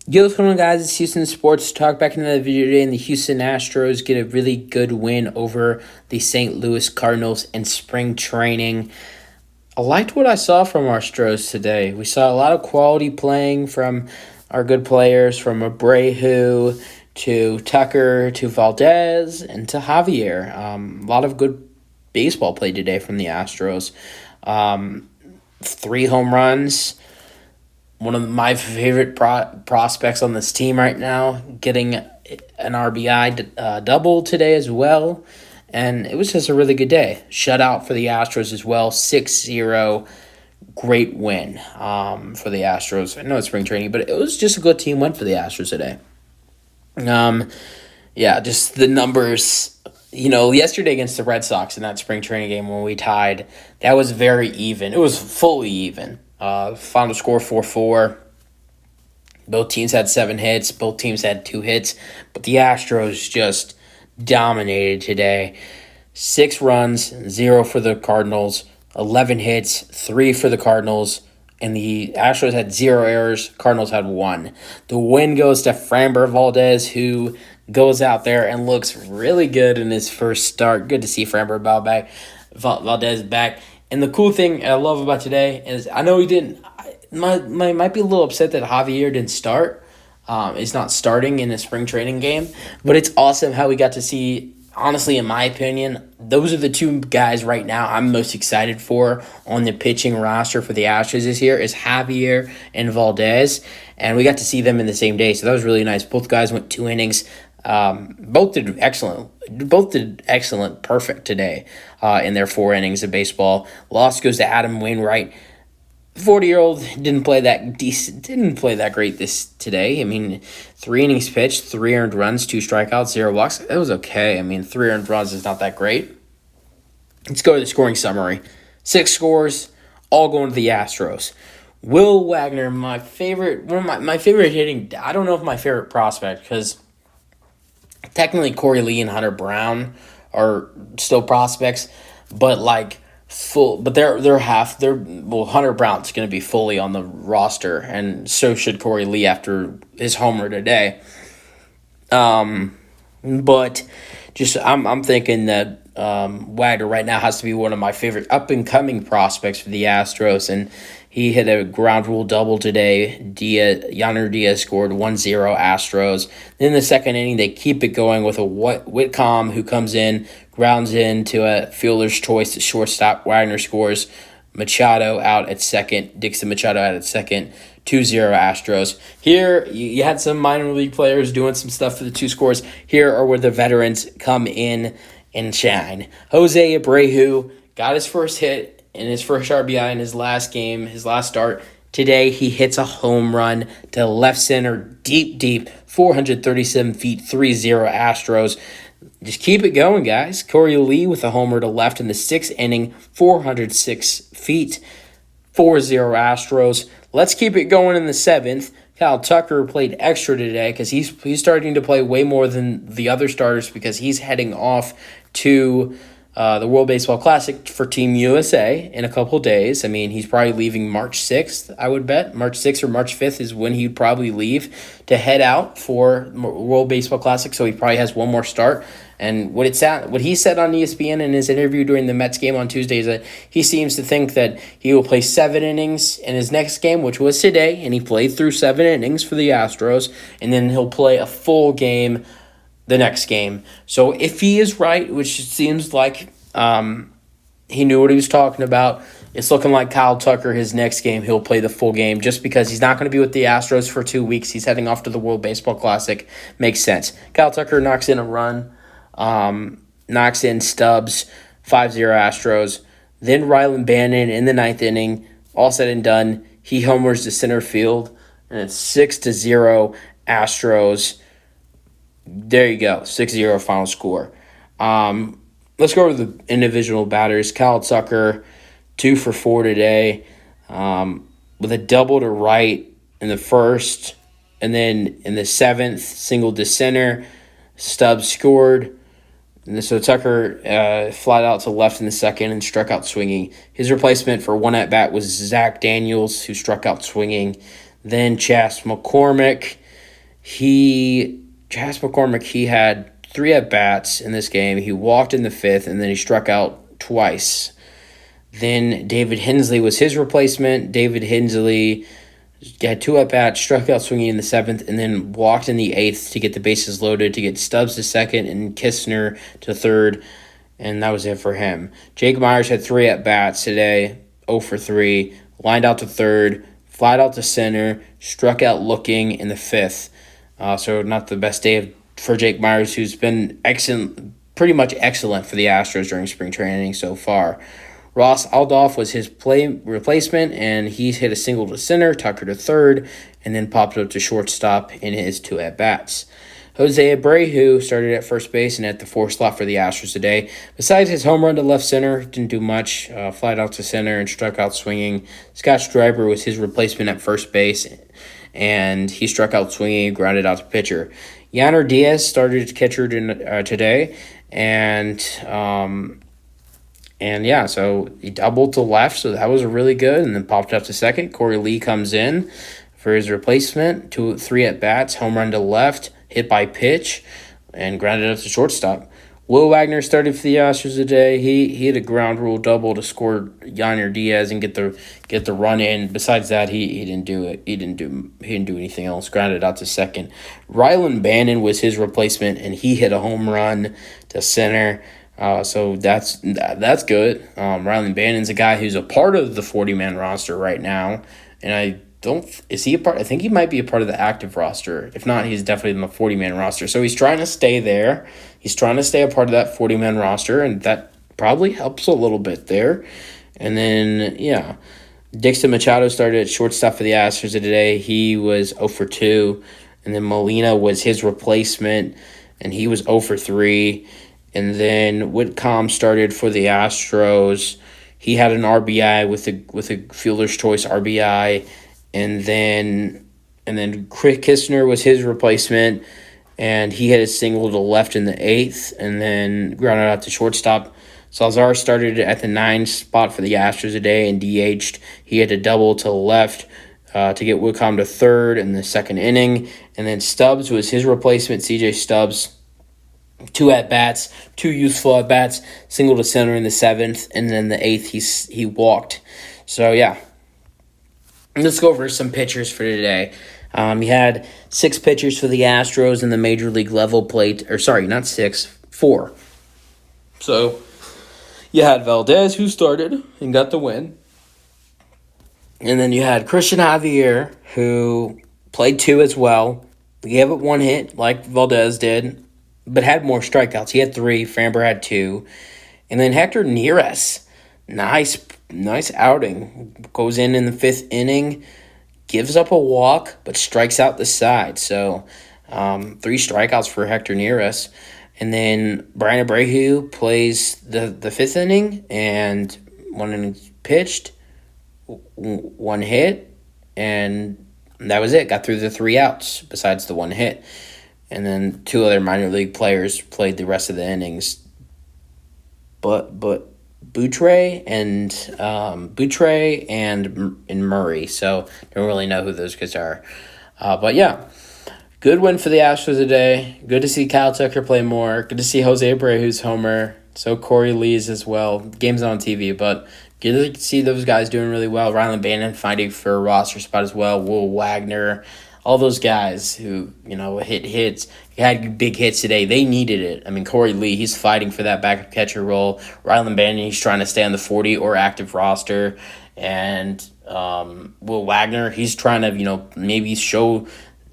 Yo, what's going on, guys? It's Houston Sports Talk. Back in another video today, and the Houston Astros get a really good win over the St. Louis Cardinals in spring training. I liked what I saw from our Astros today. We saw a lot of quality playing from our good players, from Abreu to Tucker to Valdez and to Javier. A lot of good baseball play today from the Astros. 3 home runs. One of my favorite prospects on this team right now, getting an RBI double today as well. And it was just a really good day. Shutout for the Astros as well, 6-0. Great win for the Astros. I know it's spring training, but it was just a good team win for the Astros today. Just the numbers. Yesterday against the Red Sox in that spring training game when we tied, that was very even. It was fully even. Final score 4-4. Both teams had 7 hits. Both teams had 2 hits. But the Astros just dominated today. 6 runs, 0 for the Cardinals. 11 hits, 3 for the Cardinals. And the Astros had 0 errors. Cardinals had 1. The win goes to Framber Valdez, who goes out there and looks really good in his first start. Good to see Framber Valdez back. And the cool thing I love about today is I know he didn't. Might be a little upset that Javier didn't start. Is not starting in a spring training game, but it's awesome how we got to see. Honestly, in my opinion, those are the 2 guys right now I'm most excited for on the pitching roster for the Astros this year is Javier and Valdez, and we got to see them in the same day, so that was really nice. Both guys went 2 innings. Both did excellent, perfect today in their 4 innings of baseball. Loss goes to Adam Wainwright. 40-year-old didn't play that great today. I mean, 3 innings pitched, 3 earned runs, 2 strikeouts, 0 walks. That was okay. I mean, 3 earned runs is not that great. Let's go to the scoring summary. 6 scores, all going to the Astros. Will Wagner, my favorite hitting. I don't know if my favorite prospect because technically Kory and Hunter Brown are still prospects, but Hunter Brown's going to be fully on the roster, and so should Kory after his homer today. But just I'm thinking that Wagner right now has to be one of my favorite up and coming prospects for the Astros, and he hit a ground rule double today. Yainer Diaz scored 1-0 Astros. Then in the second inning, they keep it going with a Whitcomb who comes in, grounds into a fielder's choice to shortstop. Wagner scores. Machado out at second. Dixon Machado out at second. 2-0 Astros. Here, you had some minor league players doing some stuff for the 2 scores. Here are where the veterans come in and shine. Jose Abreu got his first hit in his first RBI in his last game, his last start. Today, he hits a home run to left center, deep, 437 feet, 3-0 Astros. Just keep it going, guys. Kory with a homer to left in the 6th inning, 406 feet, 4-0 Astros. Let's keep it going in the 7th. Kyle Tucker played extra today because he's starting to play way more than the other starters because he's heading off to the World Baseball Classic for Team USA in a couple days. I mean, he's probably leaving March 6th, I would bet. March 6th or March 5th is when he'd probably leave to head out for World Baseball Classic, so he probably has one more start. And what he said on ESPN in his interview during the Mets game on Tuesday is that he seems to think that he will play 7 innings in his next game, which was today, and he played through 7 innings for the Astros, and then he'll play a full game the next game. So if he is right, which it seems like he knew what he was talking about, it's looking like Kyle Tucker, his next game, he'll play the full game just because he's not going to be with the Astros for 2 weeks. He's heading off to the World Baseball Classic. Makes sense. Kyle Tucker knocks in a run, knocks in Stubbs, 5-0 Astros. Then Rylan Bannon in the 9th inning, all said and done, he homers to center field, and it's 6-0 Astros. There you go, 6-0 final score. Let's go over the individual batters. Kyle Tucker, 2 for 4 today, with a double to right in the first, and then in the 7th, single to center. Stubbs scored. And so Tucker flied out to left in the second and struck out swinging. His replacement for one at-bat was Zach Daniels, who struck out swinging. Then Chas McCormick Jas McCormick, he had 3 at-bats in this game. He walked in the 5th, and then he struck out twice. Then David Hensley was his replacement. David Hensley had 2 at-bats, struck out swinging in the 7th, and then walked in the 8th to get the bases loaded, to get Stubbs to second and Kistner to third, and that was it for him. Jake Myers had 3 at-bats today, 0 for 3, lined out to third, flied out to center, struck out looking in the 5th. So not the best day for Jake Myers, who's been excellent, pretty much excellent for the Astros during spring training so far. Ross Aldoff was his replacement, and he hit a single to center, Tucker to third, and then popped up to shortstop in his 2 at-bats. Jose Abreu started at first base and at the 4th slot for the Astros today. Besides his home run to left center, didn't do much, flied out to center and struck out swinging. Scott Striber was his replacement at first base, and he struck out swinging, grounded out to pitcher. Yainer Diaz started as catcher today, and yeah, so he doubled to left, so that was really good, and then popped up to second. Kory Lee comes in for his replacement, 3 at-bats, home run to left, hit by pitch, and grounded up to shortstop. Will Wagner started for the Astros today. He hit a ground rule double to score Yainer Diaz and get the run in. Besides that, he didn't do it. He didn't do anything else. Grounded out to second. Rylan Bannon was his replacement, and he hit a home run to center. So that's good. Rylan Bannon's a guy who's a part of the 40-man roster right now, and is he a part? I think he might be a part of the active roster. If not, he's definitely in the 40-man roster. So he's trying to stay there. He's trying to stay a part of that 40-man roster, and that probably helps a little bit there. And then, yeah, Dixon Machado started at shortstop for the Astros today. He was 0 for 2. And then Molina was his replacement, and he was 0 for 3. And then Whitcomb started for the Astros. He had an RBI with a fielder's choice RBI. And then Chris Kistner was his replacement, and he hit a single to left in the 8th, and then grounded out to shortstop. Salazar started at the 9 spot for the Astros today and DH'd. He had a double to left to get Whitcomb to third in the 2nd inning. And then Stubbs was his replacement, CJ Stubbs. 2 at-bats, 2 useful at-bats, single to center in the 7th, and then the 8th he walked. So, yeah. Let's go over some pitchers for today. You had 6 pitchers for the Astros in the major league level plate. Or sorry, not 6, 4. So, you had Valdez, who started and got the win. And then you had Christian Javier, who played 2 as well. He gave it 1 hit, like Valdez did, but had more strikeouts. He had 3. Framber had 2. And then Hector Neris, nice outing. Goes in the 5th inning, gives up a walk, but strikes out the side. So 3 strikeouts for Hector Neris. And then Brian Abreu plays the 5th inning, and 1 inning pitched, 1 hit, and that was it. Got through the 3 outs besides the 1 hit. And then 2 other minor league players played the rest of the innings. But Boutre and Murray. So don't really know who those guys are. But yeah, good win for the Astros today. Good to see Kyle Tucker play more. Good to see Jose Abreu's homer. So Kory Lee's as well. Game's on TV, but good to see those guys doing really well. Rylan Bannon fighting for a roster spot as well. Will Wagner. All those guys who, hit hits, had big hits today, they needed it. I mean, Kory Lee, he's fighting for that backup catcher role. Rylan Bannon, he's trying to stay on the 40 or active roster. And Will Wagner, he's trying to, maybe show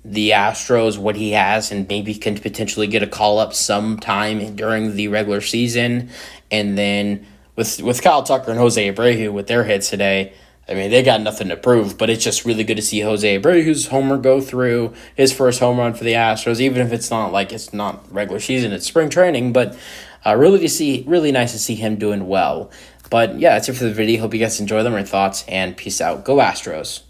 the Astros what he has and maybe can potentially get a call-up sometime during the regular season. And then with Kyle Tucker and Jose Abreu with their hits today, I mean, they got nothing to prove, but it's just really good to see Jose Abreu's homer go through, his first home run for the Astros, even if it's not regular season, it's spring training, but really nice to see him doing well. But yeah, that's it for the video. Hope you guys enjoy them, my thoughts, and peace out. Go Astros.